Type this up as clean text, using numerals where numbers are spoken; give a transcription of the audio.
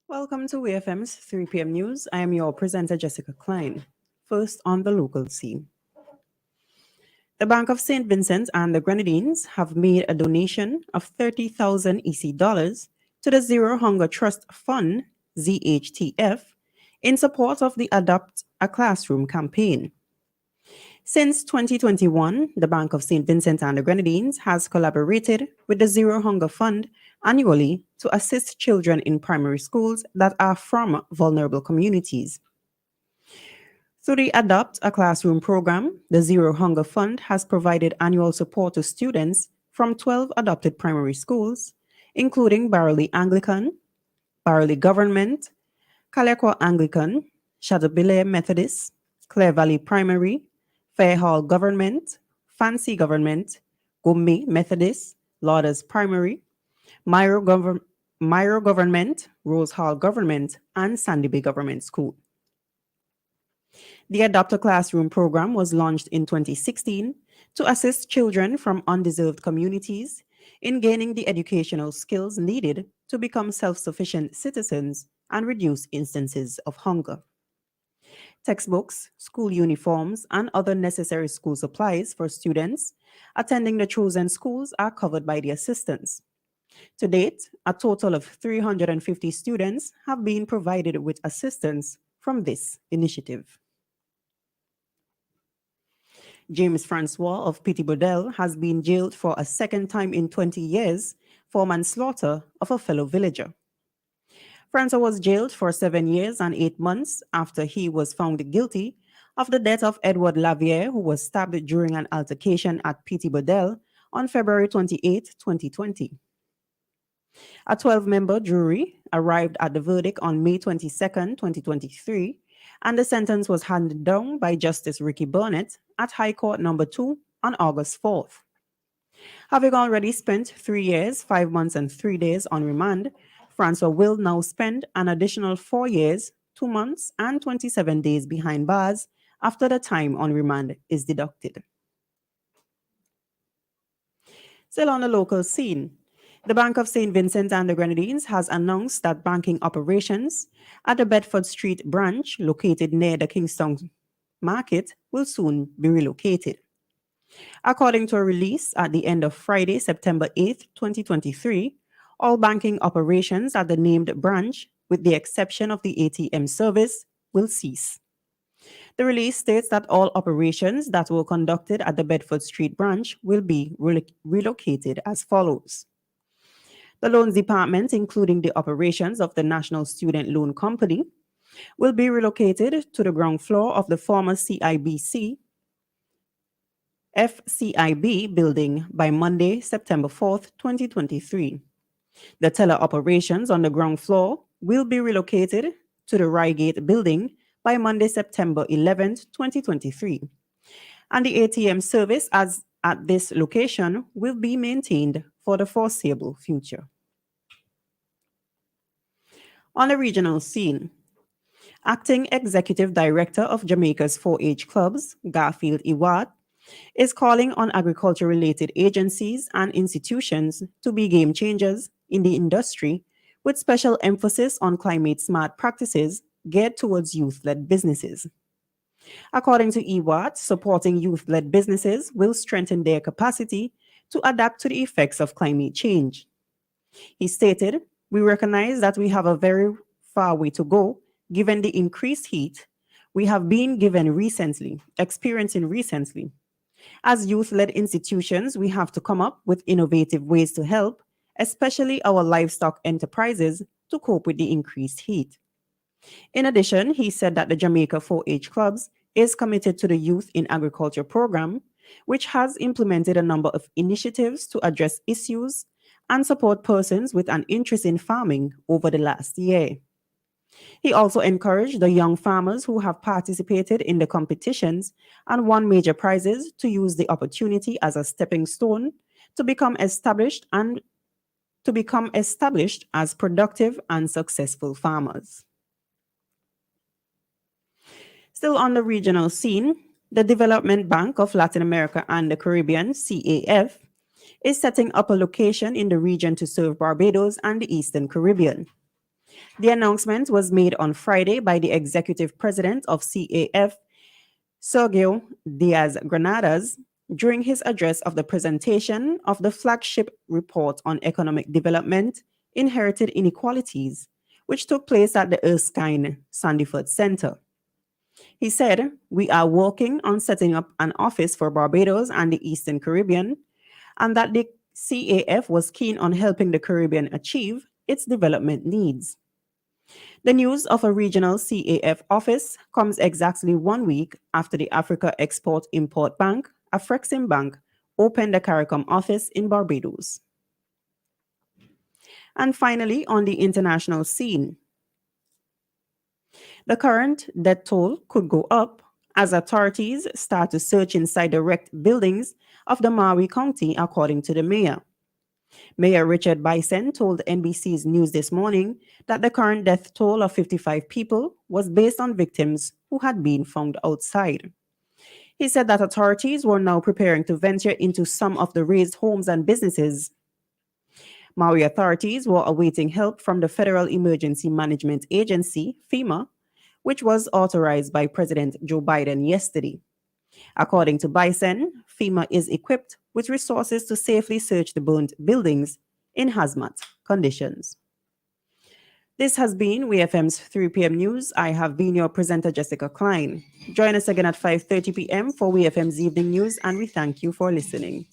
Welcome to WEFM's 3 p.m. news. I am your presenter, Jessica Klein. First on the local scene. The Bank of St. Vincent and the Grenadines have made a donation of 30,000 EC dollars to the Zero Hunger Trust Fund, ZHTF, in support of the Adopt a Classroom campaign. Since 2021, the Bank of St. Vincent and the Grenadines has collaborated with the Zero Hunger Fund annually to assist children in primary schools that are from vulnerable communities. Through the Adopt a Classroom program, the Zero Hunger Fund has provided annual support to students from 12 adopted primary schools, including Barley Anglican, Barley Government, Kalekwa Anglican, Shadowbile Methodist, Clare Valley Primary, Fair Hall Government, Fancy Government, Gummi Methodist, Lauders Primary, Myro Government, Rose Hall Government, and Sandy Bay Government School. The Adopt a Classroom program was launched in 2016 to assist children from undeserved communities in gaining the educational skills needed to become self-sufficient citizens and reduce instances of hunger. Textbooks, school uniforms, and other necessary school supplies for students attending the chosen schools are covered by the assistance. To date, a total of 350 students have been provided with assistance from this initiative. James Francois of Petit Bodel has been jailed for a second time in 20 years for manslaughter of a fellow villager. Francois was jailed for 7 years and 8 months after he was found guilty of the death of Edward Lavier, who was stabbed during an altercation at Petit Bodel on February 28, 2020. A 12-member jury arrived at the verdict on May 22, 2023, and the sentence was handed down by Justice Ricky Burnett at High Court Number 2 on August 4th. Having already spent 3 years, 5 months, and 3 days on remand, Francois will now spend an additional 4 years, 2 months, and 27 days behind bars after the time on remand is deducted. Still on the local scene, the Bank of St. Vincent and the Grenadines has announced that banking operations at the Bedford Street branch located near the Kingston Market will soon be relocated. According to a release at the end of Friday, September 8, 2023, all banking operations at the named branch, with the exception of the ATM service, will cease. The release states that all operations that were conducted at the Bedford Street branch will be relocated as follows. The loans department, including the operations of the National Student Loan Company, will be relocated to the ground floor of the former CIBC FCIB building by Monday, September 4th, 2023. The teller operations on the ground floor will be relocated to the Reigate building by Monday, September 11th, 2023. And the ATM service as at this location will be maintained for the foreseeable future. On the regional scene, Acting Executive Director of Jamaica's 4-H clubs, Garfield Iwat, is calling on agriculture-related agencies and institutions to be game changers in the industry, with special emphasis on climate-smart practices geared towards youth-led businesses. According to Iwat, supporting youth-led businesses will strengthen their capacity to adapt to the effects of climate change. He stated, "We recognize that we have a very far way to go given the increased heat we have been experiencing recently. As youth-led institutions, we have to come up with innovative ways to help, especially our livestock enterprises, to cope with the increased heat." In addition, he said that the Jamaica 4-H Clubs is committed to the Youth in Agriculture program, which has implemented a number of initiatives to address issues and support persons with an interest in farming over the last year. He also encouraged the young farmers who have participated in the competitions and won major prizes to use the opportunity as a stepping stone to become established as productive and successful farmers. Still on the regional scene, the Development Bank of Latin America and the Caribbean, CAF, is setting up a location in the region to serve Barbados and the Eastern Caribbean. The announcement was made on Friday by the executive president of CAF, Sergio Diaz Granadas, during his address of the presentation of the flagship report on economic development, inherited inequalities, which took place at the Erskine Sandyford Center. He said, "We are working on setting up an office for Barbados and the Eastern Caribbean, and that the CAF was keen on helping the Caribbean achieve its development needs." The news of a regional CAF office comes exactly 1 week after the Africa Export Import Bank, Afrexim Bank, opened a CARICOM office in Barbados. And finally, on the international scene, the current death toll could go up as authorities start to search inside the wrecked buildings of the Maui County, according to the mayor. Mayor Richard Bison told NBC's News this morning that the current death toll of 55 people was based on victims who had been found outside. He said that authorities were now preparing to venture into some of the razed homes and businesses. Maui authorities were awaiting help from the Federal Emergency Management Agency, FEMA, which was authorized by President Joe Biden yesterday. According to Bison, FEMA is equipped with resources to safely search the burnt buildings in hazmat conditions. This has been WEFM's 3 p.m. news. I have been your presenter, Jessica Klein. Join us again at 5:30 p.m. for WEFM's evening news, and we thank you for listening.